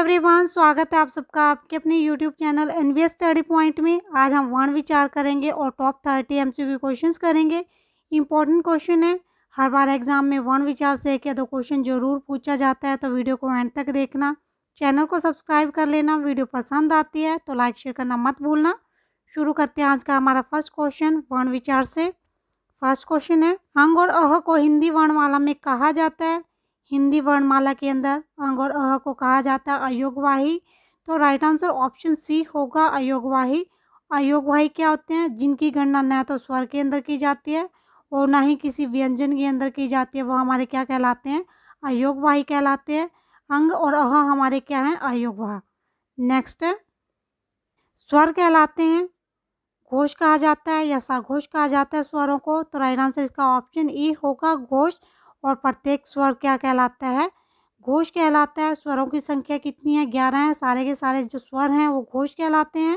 Everyone, स्वागत है आप सबका आपके अपने YouTube channel NVS study point में। आज हम वर्ण विचार करेंगे और टॉप 30 एमसीक्यू क्वेश्चंस करेंगे। इंपॉर्टेंट क्वेश्चन है। हर बार एग्जाम में वर्ण विचार से एक या दो क्वेश्चन जरूर पूछा जाता है, तो वीडियो को एंड तक देखना। चैनल को सब्सक्राइब कर लेना। वीडियो पसंद आती है तो लाइक शेयर करना मत भूलना। शुरू करते हैं आज का हमारा फर्स्ट क्वेश्चन वर्ण विचार से। फर्स्ट क्वेश्चन है, अंग और अह को हिंदी वर्णमाला में कहा जाता है। हिंदी वर्णमाला के अंदर अंग और अह को कहा जाता है अयोगवाही। तो राइट आंसर ऑप्शन सी होगा अयोगवाही। अयोगवाही क्या होते हैं? जिनकी गणना न तो स्वर के अंदर की जाती है और ना ही किसी व्यंजन के अंदर की जाती है, वो हमारे क्या कहलाते हैं? अयोगवाही कहलाते हैं। अंग और अह हमारे क्या हैं? अयोगवाह। नेक्स्ट है, स्वर कहलाते हैं, घोष कहा जाता है या सघोष कहा जाता है स्वरों को। तो राइट आंसर इसका ऑप्शन ई होगा घोष। और प्रत्येक स्वर क्या कहलाता है? घोष कहलाता है। स्वरों की संख्या कितनी है? 11 है। सारे के सारे जो स्वर हैं वो घोष कहलाते हैं।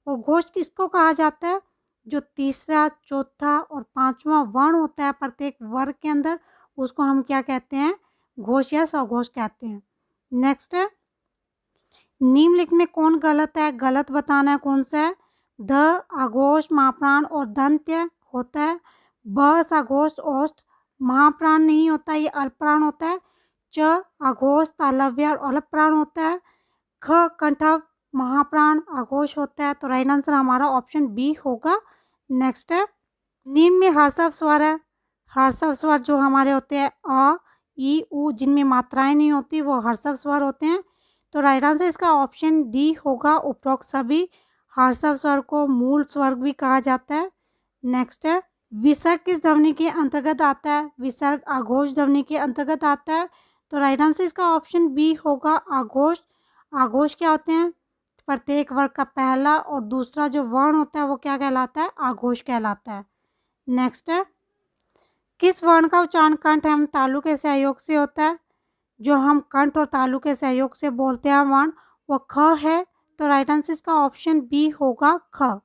और घोष किसको कहा जाता है? जो तीसरा, चौथा और पांचवा वर्ण होता है प्रत्येक वर्ग के अंदर, उसको हम क्या कहते हैं? घोष या सघोष कहते हैं। नेक्स्ट है, निम्नलिखित में कौन गलत है? गलत बताना है कौन सा है। ध आघोष महाप्राण और दंत्य होता है। ब सघोष औष्ठ महाप्राण नहीं होता, ये अल्पप्राण होता है। च आघोष तालव्य और अल्पप्राण होता है। ख कंठव महाप्राण आघोष होता है। तो राइट आंसर हमारा ऑप्शन बी होगा। नेक्स्ट है, निम्न में हर्षव स्वर है। हर्षव स्वर जो हमारे होते हैं अ ई उ, जिनमें मात्राएं नहीं होती, वो हर्षव स्वर होते हैं। तो राइट आंसर इसका ऑप्शन डी होगा। उपरोक्त सभी हर्षव स्वर को मूल स्वर भी कहा जाता है। नेक्स्ट है, विसर्ग किस ध्वनि के अंतर्गत आता है? विसर्ग आघोष ध्वनि के अंतर्गत आता है। तो राइट आंसर इसका ऑप्शन बी होगा आघोष। आघोष क्या होते हैं? प्रत्येक वर्ग का पहला और दूसरा जो वर्ण होता है वो क्या कहलाता है? आघोष कहलाता है। नेक्स्ट है, किस वर्ण का उच्चारण कंठ एवं तालु के सहयोग से होता है? जो हम कंठ और तालु के सहयोग से बोलते हैं वर्ण, वो ख है। तो राइट आंसर इसका ऑप्शन बी होगा ख।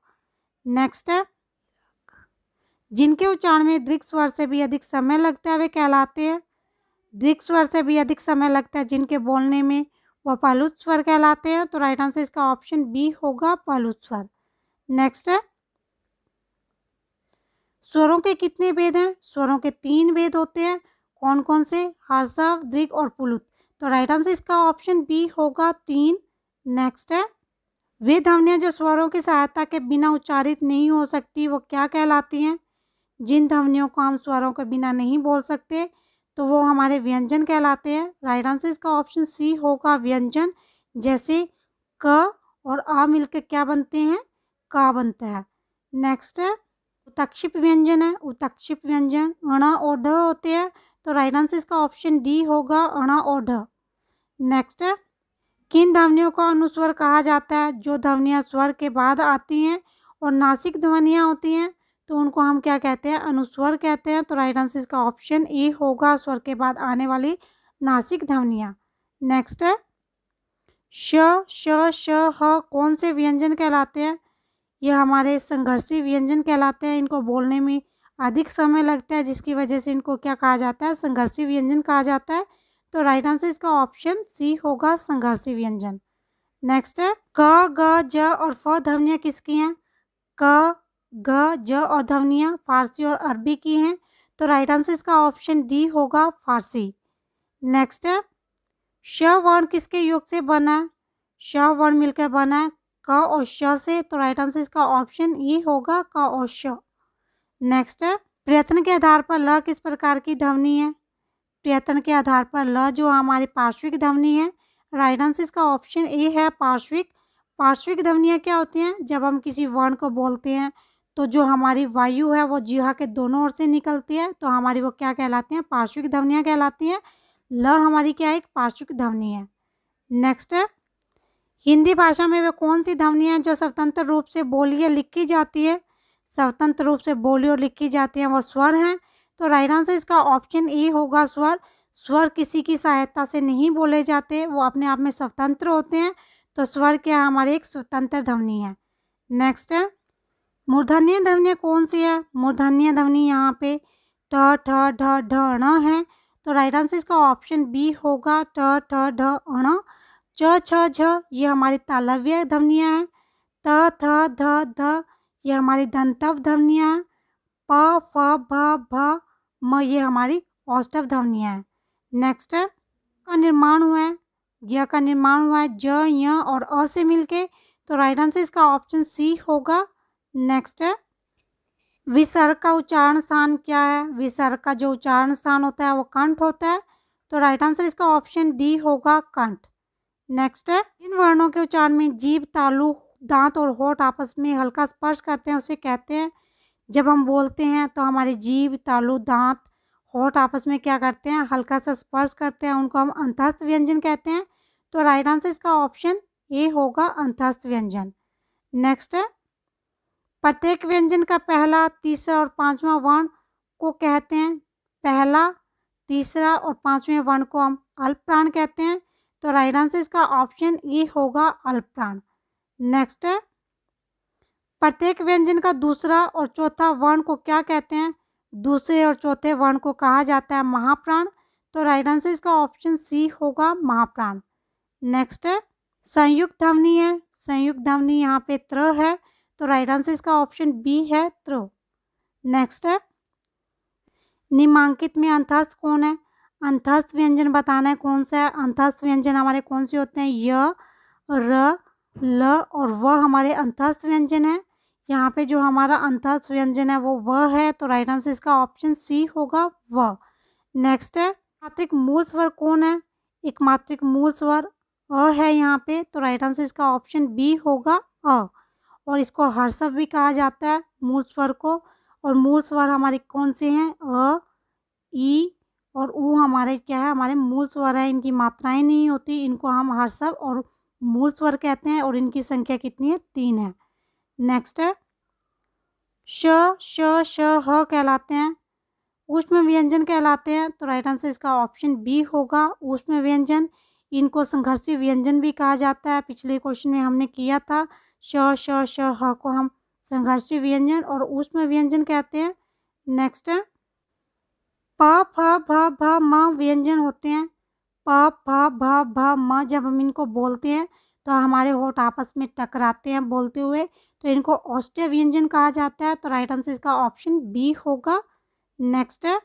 नेक्स्ट है, जिनके उच्चारण में दीर्घ स्वर से भी अधिक समय लगता है वे कहलाते हैं। दीर्घ स्वर से भी अधिक समय लगता है जिनके बोलने में, वह पहलुत स्वर कहलाते हैं। तो राइट आंसर इसका ऑप्शन बी होगा पहलुत स्वर। नेक्स्ट है, स्वरों के कितने भेद हैं? स्वरों के 3 भेद होते हैं। कौन कौन से? ह्रस्व, दीर्घ और पुलुत। तो राइट आंसर इसका ऑप्शन बी होगा 3। नेक्स्ट है, वे ध्वनियाँ जो स्वरों की सहायता के बिना उच्चारित नहीं हो सकती, वो क्या कहलाती हैं? जिन ध्वनियों को हम स्वरों के बिना नहीं बोल सकते, तो वो हमारे व्यंजन कहलाते हैं। राइट आंसर इसका ऑप्शन सी होगा व्यंजन। जैसे क और आ मिलकर क्या बनते हैं? का बनता है। नेक्स्ट है, उत्क्षिप व्यंजन है। उत्क्षिप व्यंजन अण और ढ होते हैं। तो राइट आंसर इसका ऑप्शन डी होगा अण और ढ। नेक्स्ट है, किन ध्वनियों को अनुस्वर कहा जाता है? जो ध्वनियाँ स्वर के बाद आती हैं और नासिक ध्वनियाँ होती हैं, तो उनको हम क्या कहते हैं? अनुस्वर कहते हैं। तो राइट आंसर इसका ऑप्शन ए होगा, स्वर के बाद आने वाली नासिक ध्वनियाँ। नेक्स्ट है, श श श ह कौन से व्यंजन कहलाते हैं? ये हमारे संघर्षी व्यंजन कहलाते हैं। इनको बोलने में अधिक समय लगता है, जिसकी वजह से इनको क्या कहा जाता है? संघर्षी व्यंजन कहा जाता है। तो राइट आंसर इसका ऑप्शन सी होगा संघर्षी व्यंजन। नेक्स्ट है, क ग ज और फ ध्वनियाँ किसकी हैं? क ग ज और ध्वनियाँ फारसी और अरबी की हैं। तो राइट आंसर इसका ऑप्शन डी होगा फारसी। नेक्स्ट है, श वर्ण किसके योग से बना है? श वर्ण मिलकर बना है क और श से। तो राइट आंसर इसका ऑप्शन ई होगा क और श। नेक्स्ट है, प्रयत्न के आधार पर ल किस प्रकार की ध्वनि है? प्रयत्न के आधार पर ल जो हमारी पार्श्विक ध्वनि है। राइट आंसर इसका ऑप्शन ए है पार्श्विक। पार्श्विक ध्वनियाँ क्या होती हैं? जब हम किसी वर्ण को बोलते हैं तो जो हमारी वायु है वो जिह्वा के दोनों ओर से निकलती है, तो हमारी वो क्या कहलाती हैं? पार्श्विक ध्वनियाँ कहलाती हैं। ल हमारी क्या है? एक पार्श्विक ध्वनि है। नेक्स्ट है, हिंदी भाषा में वे कौन सी ध्वनियाँ हैं जो स्वतंत्र रूप से बोली या लिखी जाती है? स्वतंत्र रूप से बोली और लिखी जाती हैं, वो स्वर हैं। तो राइट आंसर इसका ऑप्शन ए होगा स्वर। स्वर किसी की सहायता से नहीं बोले जाते, वो अपने आप में स्वतंत्र होते हैं। तो स्वर क्या है? हमारी एक स्वतंत्र ध्वनि है। नेक्स्ट है, मूर्धन्य ध्वनियाँ कौन सी है? मूर्धन्य ध्वनि यहाँ पे ट ठ ढ ढ ण है। तो राइट आंसर इसका ऑप्शन बी होगा ट ठ ढ ण। च छ झ ये हमारी तालव्य ध्वनियाँ हैं। त थ ध ध ये हमारी दंतव ध्वनियाँ हैं। प फ भ भ म ये हमारी औष्ठव ध्वनियाँ हैं। नेक्स्ट है का निर्माण हुआ है, य का निर्माण हुआ है ज य और अ से मिलके, तो राइट आंसर इसका ऑप्शन सी होगा। नेक्स्ट है विसर्ग का उच्चारण स्थान क्या है? विसर्ग का जो उच्चारण स्थान होता है वो कंठ होता है, तो राइट आंसर इसका ऑप्शन डी होगा कंठ। नेक्स्ट है इन वर्णों के उच्चारण में जीभ, तालु, दांत और होठ आपस में हल्का स्पर्श करते हैं, उसे कहते हैं। जब हम बोलते हैं तो हमारी जीभ, तालु, दांत, होठ आपस में क्या करते हैं? हल्का सा स्पर्श करते हैं, उनको हम अंतस्थ व्यंजन कहते हैं। तो राइट आंसर इसका ऑप्शन ए होगा अंतस्थ व्यंजन। नेक्स्ट है प्रत्येक व्यंजन का पहला, तीसरा और पांचवा वर्ण को कहते हैं। पहला, तीसरा और पांचवें वर्ण को हम अल्प प्राण कहते हैं, तो राइट आंसर इसका ऑप्शन ए होगा अल्प प्राण। नेक्स्ट है प्रत्येक व्यंजन का दूसरा और चौथा वर्ण को क्या कहते हैं? दूसरे और चौथे वर्ण को कहा जाता है महाप्राण, तो राइट आंसर इसका ऑप्शन सी होगा महाप्राण। नेक्स्ट है संयुक्त ध्वनि है, संयुक्त ध्वनि यहाँ पे त्र है, तो राइट आंसर इसका ऑप्शन बी है त्र। नेक्स्ट है निम्नांकित में अंतस्थ कौन है? अंतस्थ व्यंजन बताना है कौन सा है। अंतस्थ व्यंजन हमारे कौन से होते हैं? य, र, ल और व हमारे अंतस्थ व्यंजन है। यहाँ पे जो हमारा अंतस्थ व्यंजन है वो व है, तो राइट आंसर इसका ऑप्शन सी होगा व। नेक्स्ट है मात्रिक मूल स्वर कौन है? एक मात्रिक मूल स्वर अ है यहाँ पे, तो राइट आंसर इसका ऑप्शन बी होगा अ। और इसको हर्षव भी कहा जाता है मूल स्वर को। और मूल स्वर हमारे कौन से हैं? अ, ई और ऊ हमारे क्या है? हमारे मूल स्वर है, इनकी मात्राएं नहीं होती, इनको हम हर्षव और मूल स्वर कहते हैं और इनकी संख्या कितनी है? 3 है। नेक्स्ट है श, श, श, ह कहलाते हैं, ऊष्म व्यंजन कहलाते हैं, तो राइट आंसर इसका ऑप्शन बी होगा ऊष्म व्यंजन। इनको संघर्षी व्यंजन भी कहा जाता है, पिछले क्वेश्चन में हमने किया था। श, श, श, ह को हम संघर्षी व्यंजन और ऊष्म व्यंजन कहते हैं। नेक्स्ट है प, फ, भ, भ, म व्यंजन होते हैं। प, फ, भ, भ, म जब हम इनको बोलते हैं तो हमारे होठ आपस में टकराते हैं बोलते हुए, तो इनको औष्ठ्य व्यंजन कहा जाता है, तो राइट आंसर इसका ऑप्शन बी होगा। नेक्स्ट है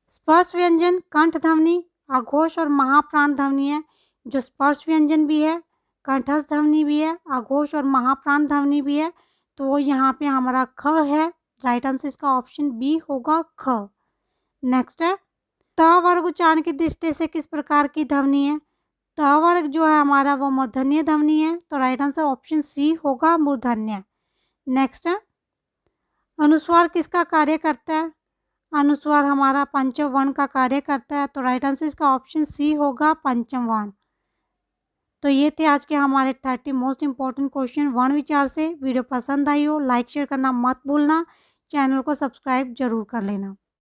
स्पर्श व्यंजन कंठ ध्वनि, आघोष और महाप्राण ध्वनि है। जो स्पर्श व्यंजन भी है, कंठस्थ ध्वनि भी है, आघोष और महाप्राण ध्वनि भी है, तो वो यहाँ पे हमारा ख है। राइट आंसर इसका ऑप्शन बी होगा ख। नेक्स्ट है ट वर्ग उच्चारण की दृष्टि से किस प्रकार की ध्वनि है? ट वर्ग जो है हमारा वो मूर्धन्य ध्वनि है, तो राइट आंसर ऑप्शन सी होगा मूर्धन्य। नेक्स्ट है अनुस्वार किसका कार्य करता है? अनुस्वार हमारा पंचम वर्ण का कार्य करता है, तो राइट आंसर इसका ऑप्शन सी होगा पंचम वर्ण। तो ये थे आज के हमारे 30 मोस्ट इंपॉर्टेंट क्वेश्चन वर्ण विचार से। वीडियो पसंद आई हो लाइक शेयर करना मत भूलना, चैनल को सब्सक्राइब जरूर कर लेना।